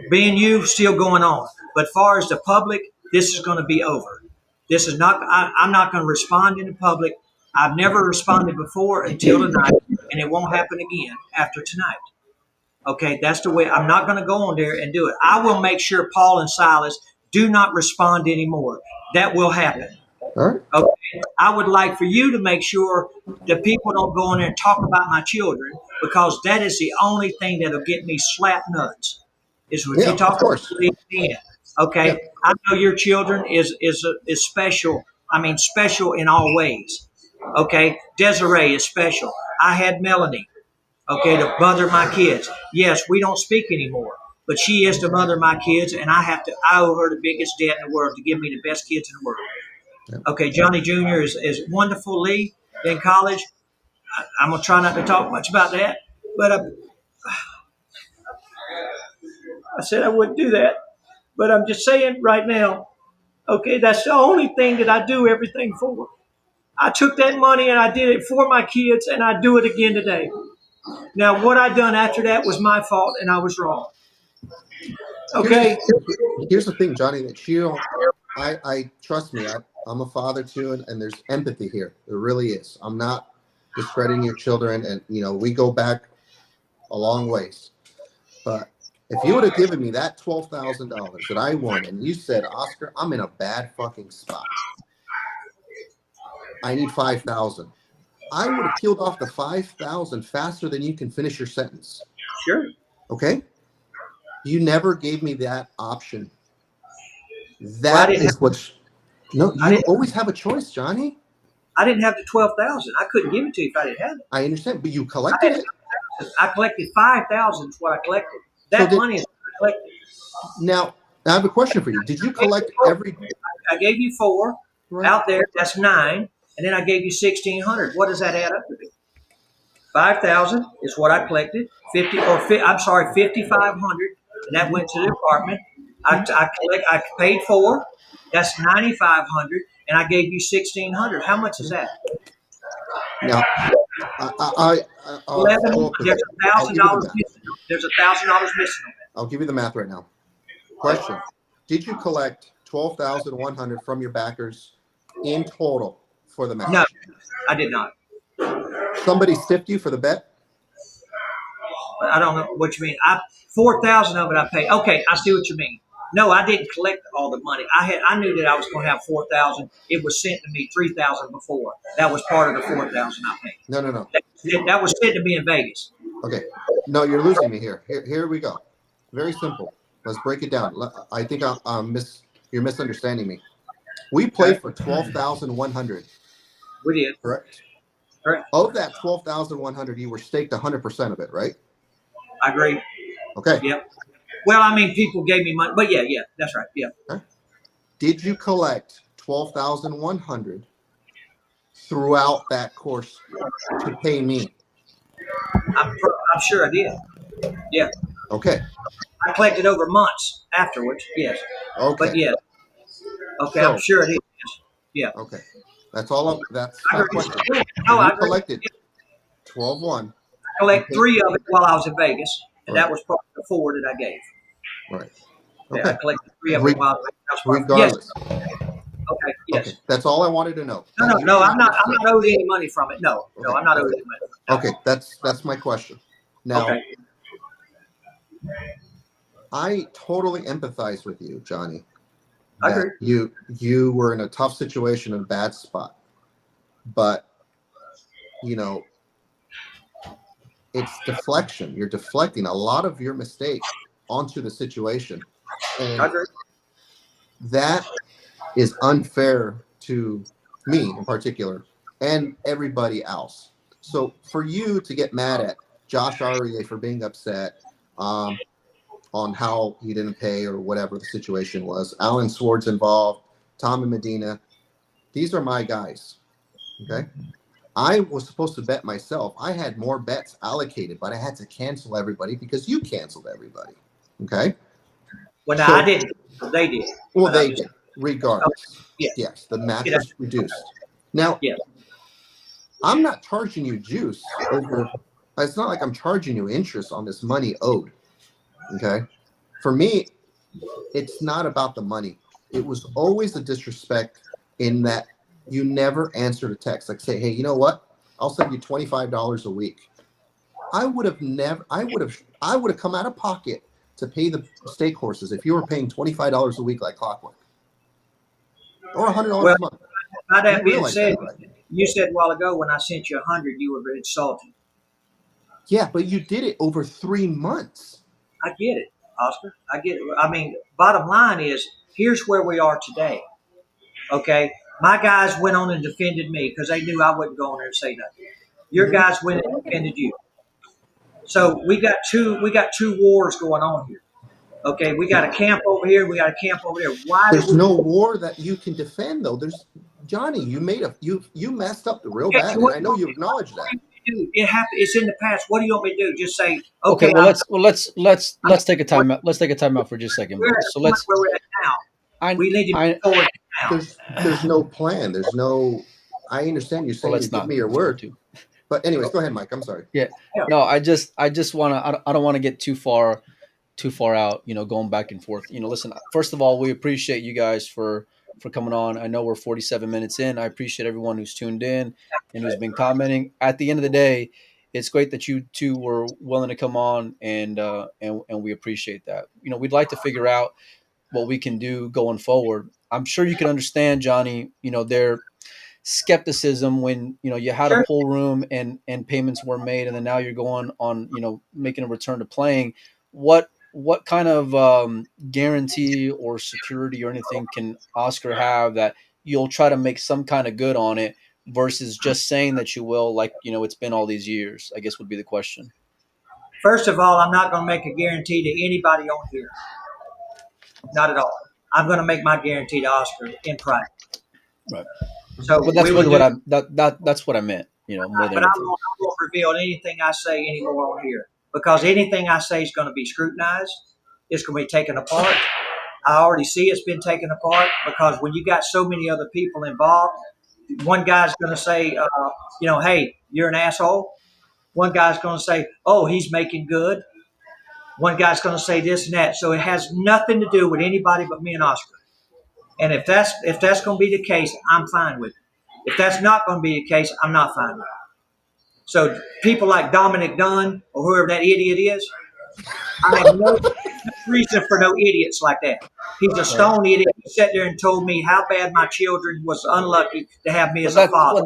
Being you, still going on. But far as the public, this is going to be over. This is not, I'm not going to respond in the public. I've never responded before until tonight, and it won't happen again after tonight. Okay, that's the way. I'm not going to go on there and do it. I will make sure Paul and Silas do not respond anymore. That will happen. All right. Okay, I would like for you to make sure that people don't go in there and talk about my children, because that is the only thing that'll get me slap nuts. Is if Yeah, you talk of course. about it. Okay, Yeah. I know your children is special. I mean, special in all ways. Okay, Desiree is special. I had Melanie. Okay, to mother my kids. Yes, we don't speak anymore, but she is to mother my kids, and I owe her the biggest debt in the world to give me the best kids in the world. Okay, Johnny Jr. is wonderful. Lee in college. I'm gonna try not to talk much about that, but I said I wouldn't do that. But I'm just saying right now. Okay, that's the only thing that I do everything for. I took that money and I did it for my kids, and I do it again today. Now, what I done after that was my fault, and I was wrong. Okay. Here's the thing, Johnny, that you don't, I trust me, I'm a father too, and there's empathy here. There really is. I'm not discrediting your children, and we go back a long ways. But if you would have given me that $12,000 that I won, and you said, Oscar, I'm in a bad fucking spot, I need 5,000, I would have peeled off the 5,000 faster than you can finish your sentence. Sure. Okay? You never gave me that option. That is what's... No, you always have a choice, Johnny. I didn't have the 12,000. I couldn't give it to you if I didn't have it. I understand, but you collected it. I collected 5,000 is what I collected. That money is what I collected. Now, I have a question for you. Did you collect every... I gave you 4 out there. That's 9. And then I gave you 1,600. What does that add up to be? 5,000 is what I collected. 5,500, and that went to the department. I paid 4. That's 9,500, and I gave you 1,600. How much is that? Now, There's $1,000 missing. There's $1,000 missing on that. I'll give you the math right now. Question: did you collect 12,100 from your backers in total for the match? No, I did not. Somebody stiffed you for the bet? I don't know what you mean. 4,000 of it I paid. Okay, I see what you mean. No, I didn't collect all the money. I knew that I was going to have 4,000. It was sent to me 3,000 before. That was part of the 4,000 I paid. No. That was sent to me in Vegas. Okay. No, you're losing me here. Here we go. Very simple. Let's break it down. I think you're misunderstanding me. We played for 12,100. We did. Correct. Correct. Of that 12,100, you were staked 100% of it, right? I agree. Okay. Yep. Well, I mean, people gave me money, but yeah, that's right. Yeah. Okay. Did you collect 12,100 throughout that course to pay me? I'm sure I did. Yeah. Okay. I collected over months afterwards. Yes. Okay. But yeah. Okay, So, I'm sure it is. Yeah. Okay. That's all. That's my question. No, I collected 12,100. I collected 3 of it while I was in Vegas, and that was part of the 4 that I gave. Right. Okay. Okay. I collected 3 of it while I was in Vegas. Regardless. Yes. Okay. Yes. Okay. That's all I wanted to know. No. I'm not owed any money from it. No. Okay. No, I'm not owed any money. Okay. That's my question. Now, okay. I totally empathize with you, Johnny. I agree. You were in a tough situation, in a bad spot, but it's deflection. You're deflecting a lot of your mistake onto the situation, and I agree. that is unfair to me in particular and everybody else. So for you to get mad at Josh Aurier for being upset on how he didn't pay or whatever the situation was. Alan Swartz involved, Tommy Medina. These are my guys. Okay. I was supposed to bet myself. I had more bets allocated, but I had to cancel everybody because you canceled everybody. Okay. Well, no, I didn't. They did. Well, they did. Regardless. Yeah. Yes, the match was reduced. Now, Yeah. I'm not charging you juice over. It's not like I'm charging you interest on this money owed. Okay. For me, it's not about the money. It was always a disrespect in that you never answered a text. Like, say, hey, you know what? I'll send you $25 a week. I would have come out of pocket to pay the steak horses if you were paying $25 a week like clockwork. Or $100 a month. Now that being realize said, that, right? you said a while ago when I sent you 100, you were insulted. Yeah, but you did it over 3 months. I get it, Oscar. I get it. I mean, bottom line is, here's where we are today. Okay? My guys went on and defended me because they knew I wouldn't go on there and say nothing. Your guys went and defended you. So we got two wars going on here. Okay, we got a camp over here, we got a camp over there. Why? There's no war that you can defend, though. There's Johnny. You messed up the real bad, and I know you acknowledge that. It happened. It's in the past. What do you want me to do? Just say, okay. Well, let's take a time out. Let's take a time out for just a second. So let's. Where we're at now. We need to move forward now. There's no plan. There's no. I understand you're saying give me your word. But anyways, go ahead, Mike. I'm sorry. Yeah. No, I just want to. I don't want to get too far out. Going back and forth. Listen. First of all, we appreciate you guys for coming on. I know we're 47 minutes in. I appreciate everyone who's tuned in and who's been commenting. At the end of the day, it's great that you two were willing to come on, and we appreciate that. We'd like to figure out what we can do going forward. I'm sure you can understand, Johnny, their skepticism when, you had a pool room and payments were made, and then now you're going on, making a return to playing. What kind of guarantee or security or anything can Oscar have that you'll try to make some kind of good on it versus just saying that you will, like, it's been all these years, I guess would be the question. First of all, I'm not going to make a guarantee to anybody on here. Not at all. I'm going to make my guarantee to Oscar in private. Right. So but that's really that's what I meant, more than but I won't reveal anything I say anymore on here. Because anything I say is going to be scrutinized. It's going to be taken apart. I already see it's been taken apart because when you got so many other people involved, one guy's going to say, hey, you're an asshole. One guy's going to say, oh, he's making good. One guy's going to say this and that. So it has nothing to do with anybody but me and Oscar. And if that's going to be the case, I'm fine with it. If that's not going to be the case, I'm not fine with it. So people like Dominic Dunn or whoever that idiot is, I have no reason for no idiots like that. He's a stone idiot. He sat there and told me how bad my children was unlucky to have me as a father.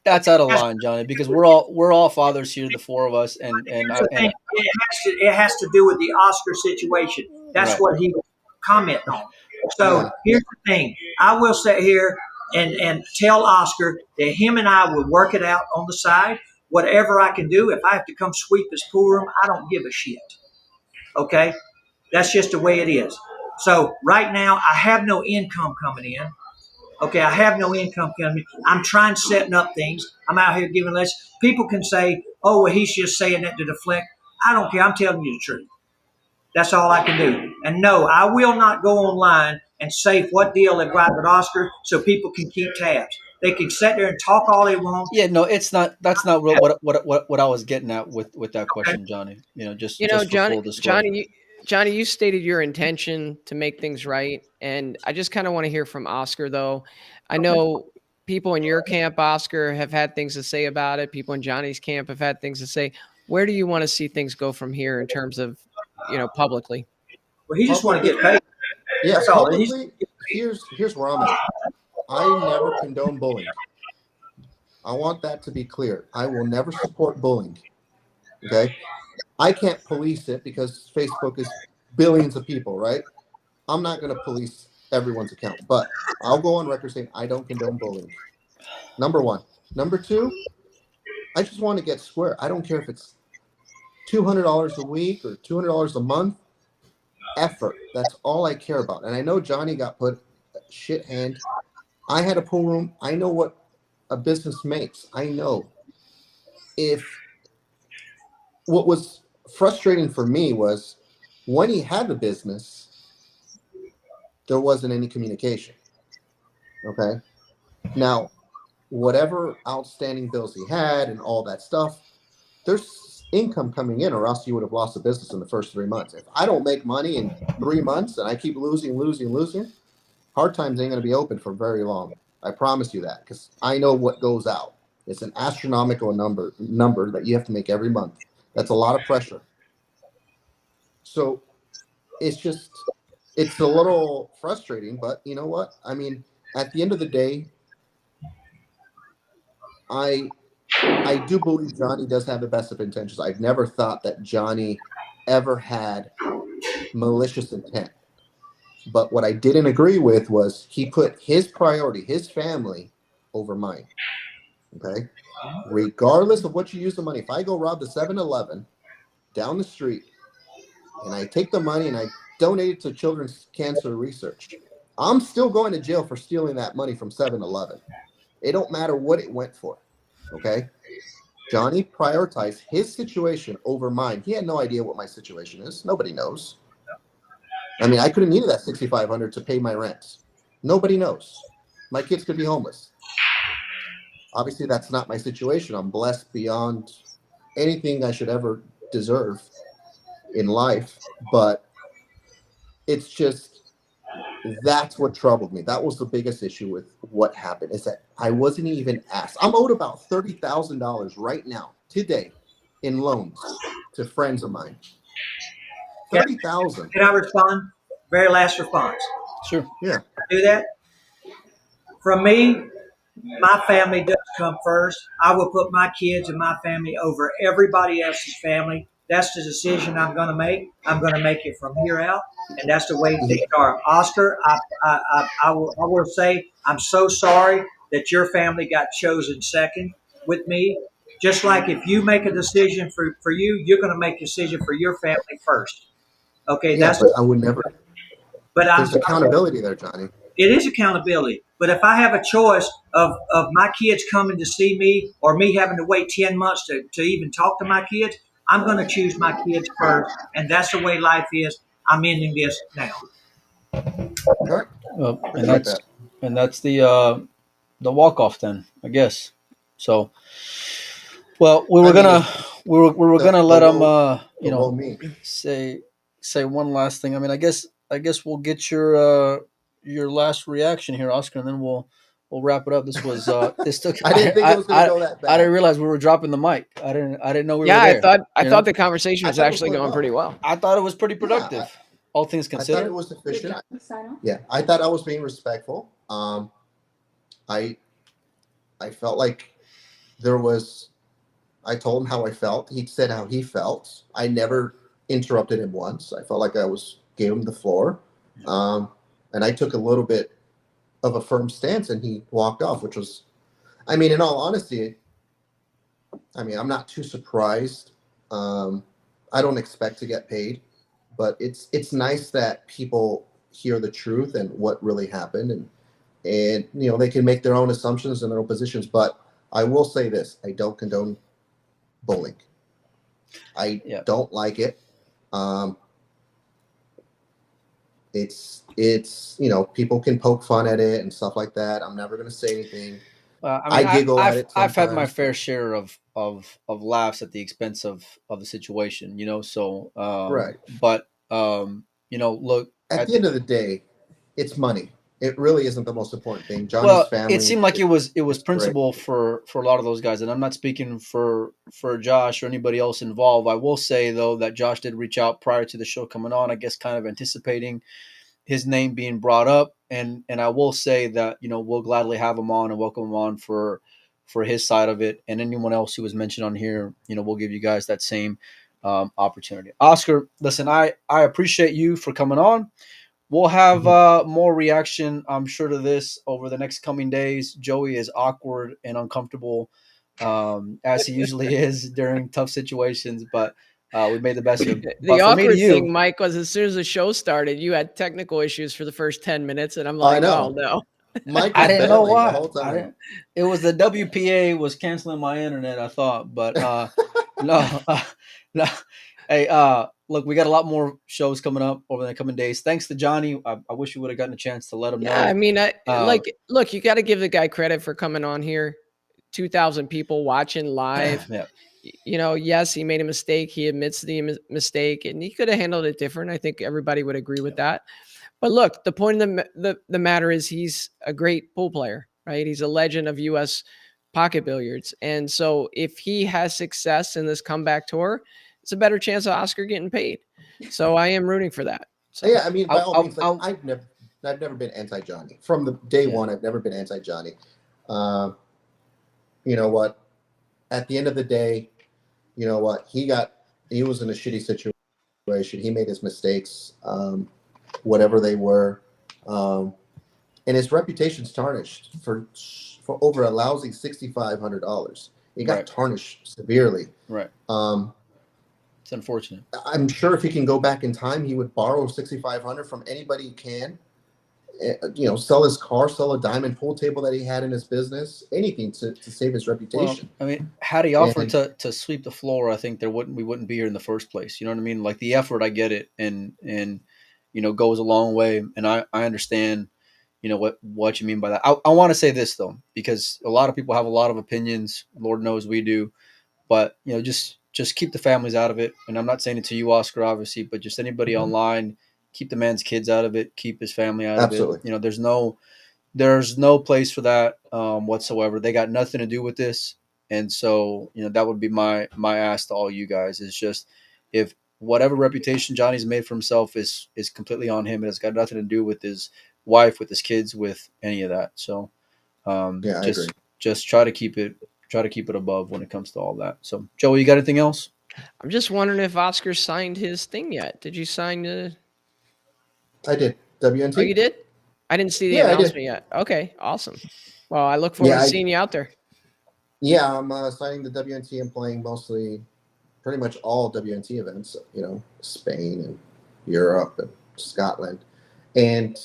That's out of line, Johnny, because we're all fathers here, the four of us, and it has to do with the Oscar situation. That's what he was commenting on. So here's the thing: I will sit here and tell Oscar that him and I will work it out on the side. Whatever I can do, if I have to come sweep this pool room, I don't give a shit. Okay? That's just the way it is. So right now, I have no income coming in. Okay, I have no income coming in. I'm trying setting up things. I'm out here giving less. People can say, oh, well, he's just saying that to deflect. I don't care. I'm telling you the truth. That's all I can do. And no, I will not go online and say what deal they got with Oscar so people can keep tabs. They can sit there and talk all they want. Yeah, no, it's not. That's not real, what I was getting at with that question, Johnny. Just Johnny, you stated your intention to make things right, and I just kind of want to hear from Oscar, though. I know people in your camp, Oscar, have had things to say about it. People in Johnny's camp have had things to say. Where do you want to see things go from here in terms of, publicly? Well, he just want to get paid. Yeah, publicly, here's where I'm at. I never condone bullying. I want that to be clear. I will never support bullying. Okay? I can't police it because Facebook is billions of people, right? I'm not going to police everyone's account, but I'll go on record saying I don't condone bullying. Number one. Number two, I just want to get square. I don't care if it's $200 a week or $200 a month, effort. That's all I care about. And I know Johnny got put shit hand. I had a pool room. I know what a business makes. I know. If what was frustrating for me was when he had the business, there wasn't any communication. Okay. Now, whatever outstanding bills he had and all that stuff, there's income coming in, or else you would have lost the business in the first 3 months. If I don't make money in 3 months and I keep losing, hard times ain't going to be open for very long. I promise you that, because I know what goes out. It's an astronomical number that you have to make every month. That's a lot of pressure. So it's a little frustrating, but you know what? I mean, at the end of the day, I do believe Johnny does have the best of intentions. I've never thought that Johnny ever had malicious intent. But what I didn't agree with was he put his priority, his family, over mine. Okay? Regardless of what you use the money, if I go rob the 7-Eleven down the street and I take the money and I donate it to children's cancer research, I'm still going to jail for stealing that money from 7-Eleven. It don't matter what it went for. Okay? Johnny prioritized his situation over mine. He had no idea what my situation is. Nobody knows. I mean, I could have needed that $6,500 to pay my rent. Nobody knows. My kids could be homeless. Obviously, that's not my situation. I'm blessed beyond anything I should ever deserve in life. But it's just, that's what troubled me. That was the biggest issue with what happened, is that I wasn't even asked. I'm owed about $30,000 right now, today, in loans to friends of mine. 30,000. Can I respond? Very last response. Sure. Yeah. Do that. From me, my family does come first. I will put my kids and my family over everybody else's family. That's the decision I'm going to make. I'm going to make it from here out, and that's the way things are. Oscar, I will say I'm so sorry that your family got chosen second with me. Just like if you make a decision for you, you're going to make a decision for your family first. Okay, Yeah, that's. but I would never. But I'm There's accountability there, Johnny. It is accountability. But if I have a choice of my kids coming to see me or me having to wait 10 months to even talk to my kids, I'm going to choose my kids first. And that's the way life is. I'm ending this now. All right. And Like that's that. the walk off then, I guess. So, well, we I were mean, gonna let them me. say one last thing. I mean, I guess we'll get your last reaction here, Oscar, and then we'll wrap it up. This was this took. I didn't think it was going to go that bad. I didn't realize we were dropping the mic. I didn't know we Yeah, were there. I thought the conversation was actually going pretty well. I thought it was pretty productive, all things I thought considered. it was efficient. Yeah, I thought I was being respectful. I felt like there was. I told him how I felt. He said how he felt. I never interrupted him once. I felt like I gave him the floor, and I took a little bit of a firm stance, and he walked off, which was, I mean, in all honesty, I mean, I'm not too surprised. I don't expect to get paid, but it's nice that people hear the truth and what really happened, and they can make their own assumptions and their own positions. But I will say this: I don't condone bullying. I don't like it. It's people can poke fun at it and stuff like that. I'm never going to say anything. I giggle at it. I've had my fair share of laughs at the expense of the situation, So right. But look. At the end of the day, it's money. It really isn't the most important thing. Johnny's family. It seemed like it was principle for a lot of those guys, and I'm not speaking for Josh or anybody else involved. I will say though that Josh did reach out prior to the show coming on, I guess, kind of anticipating his name being brought up, and I will say that we'll gladly have him on and welcome him on for his side of it, and anyone else who was mentioned on here, we'll give you guys that same opportunity. Oscar, listen, I appreciate you for coming on. We'll have more reaction, I'm sure, to this over the next coming days. Joey is awkward and uncomfortable, as he usually is during tough situations, but We made the best of it. The But for me to awkward you, thing, Mike, was as soon as the show started, you had technical issues for the first 10 minutes, and I'm I like, know. oh no. Mike I was didn't know bailing the why. whole I time. didn't. It was the WPA was canceling my internet. I thought, but no, no. Hey, look, we got a lot more shows coming up over the coming days. Thanks to Johnny. I wish you would have gotten a chance to let him Yeah, I know. mean, Uh, look, you got to give the guy credit for coming on here. 2,000 people watching live. yeah, You know, yes, he made a mistake. He admits the mistake, and he could have handled it different. I think everybody would agree with that. But look, the point of the matter is he's a great pool player, right? He's a legend of U.S. pocket billiards, and so if he has success in this comeback tour, it's a better chance of Oscar getting paid. So I am rooting for that. So Yeah, I mean, by all means, like I'll- I've never been anti-Johnny from the day Yeah. one. I've never been anti-Johnny. You know what? At the end of the day, you know what? He was in a shitty situation. He made his mistakes, whatever they were, and his reputation's tarnished for over a lousy $6,500. It got Right. tarnished severely. right. It's unfortunate. I'm sure if he can go back in time, he would borrow $6,500 from anybody he can. You know, sell his car, sell a diamond pool table that he had in his business, anything to save his Well, reputation. I mean, had he offered And- to sweep the floor, I think we wouldn't be here in the first place. You know what I mean? Like the effort, I get it, and goes a long way, and I understand, what you mean by that. I want to say this though, because a lot of people have a lot of opinions. Lord knows we do, but just keep the families out of it. And I'm not saying it to you, Oscar, obviously, but just anybody online, keep the man's kids out of it, keep his family out Absolutely. of it. There's no place for that whatsoever. They got nothing to do with this, and so that would be my ask to all you guys is just if whatever reputation Johnny's made for himself is completely on him. It has got nothing to do with his wife, with his kids, with any of that. So Yeah, I agree. just try to keep it above when it comes to all that. So Joey, you got anything else? I'm just wondering if Oscar signed his thing yet. Did you sign the? I did. WNT. Oh, you did? I didn't see the Yeah, I did. announcement yet. Okay, awesome. Well, I look forward Yeah, to I- seeing you out there. Yeah, I'm signing the WNT and playing pretty much all WNT events. Spain and Europe and Scotland, and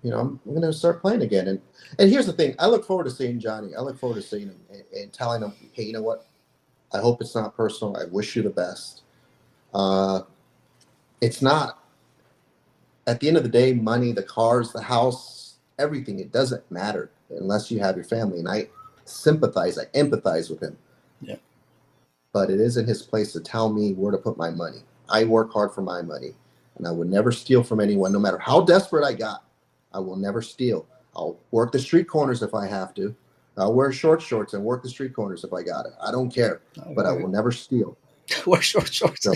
I'm going to start playing again. And here's the thing: I look forward to seeing Johnny. I look forward to seeing him and telling him, hey, you know what? I hope it's not personal. I wish you the best. It's not. At the end of the day, money, the cars, the house, everything, it doesn't matter unless you have your family. And I sympathize, I empathize with him. Yeah. But it isn't his place to tell me where to put my money. I work hard for my money, and I would never steal from anyone, no matter how desperate I got. I will never steal. I'll work the street corners if I have to. I'll wear shorts and work the street corners if I got it. I don't care, but I will never steal. Wear short shorts. So-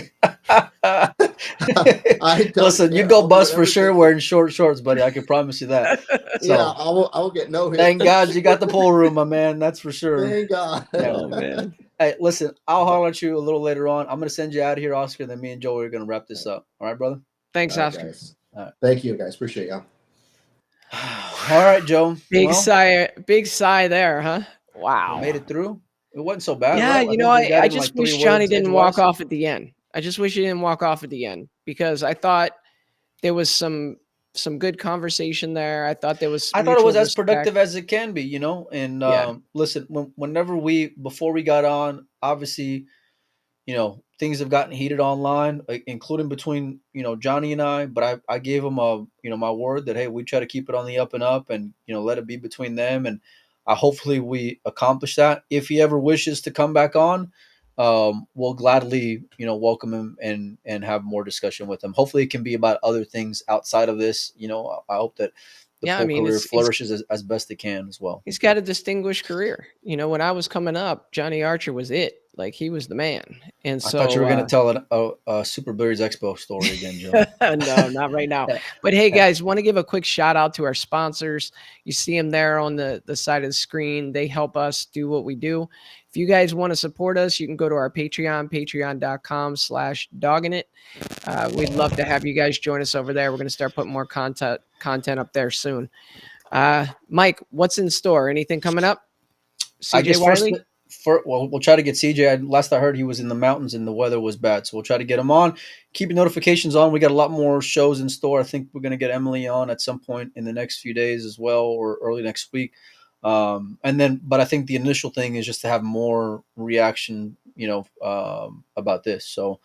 Listen, you go bust for sure wearing short shorts, buddy. I can promise you that. So, Yeah, I will get no hit. thank God you got the pool room, my man. That's for sure. Thank God. Yeah. Oh man. Hey, listen, I'll holler at you a little later on. I'm going to send you out of here, Oscar. Then me and Joey are going to wrap this up. All right, brother? Thanks, All right, Oscar. guys. All right. Thank you, guys. Appreciate you. All right, Joe. Big Well, sigh there, huh? Wow. made it through. It wasn't so bad. Yeah, right? you think know, we got I in just like 3 wish Johnny words didn't walk edgewise. off at the end. I just wish he didn't walk off at the end because I thought there was some good conversation there. I thought there was. I thought it was mutual as productive respect. as it can be, And Yeah. listen, whenever before we got on, obviously, things have gotten heated online, including between Johnny and I. But I gave him my word that hey, we try to keep it on the up and up, and let it be between them. And hopefully we accomplish that. If he ever wishes to come back on, we'll gladly welcome him and have more discussion with him. Hopefully it can be about other things outside of this. I hope that the Yeah, I pro mean, career it's- flourishes as best it can as well. He's got a distinguished career. When I was coming up, Johnny Archer was it. Like he was the man. And I so thought you were going to tell a Super Billiards Expo story again, Joe. no, not right now. But hey, guys, want to give a quick shout out to our sponsors. You see them there on the side of the screen. They help us do what we do. If you guys want to support us, you can go to our Patreon, patreon.com/Doggin It. We'd love to have you guys join us over there. We're going to start putting more content up there soon. Mike, what's in store? Anything coming up? I CJ guess Wiley? we'll try to get CJ. Last I heard, he was in the mountains and the weather was bad, so we'll try to get him on. Keep your notifications on. We got a lot more shows in store. I think we're gonna get Emily on at some point in the next few days as well, or early next week. But I think the initial thing is just to have more reaction, about this. So,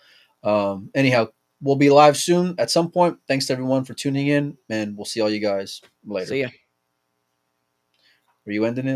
anyhow, we'll be live soon at some point. Thanks to everyone for tuning in, and we'll see all you guys later. See ya. Are you ending it?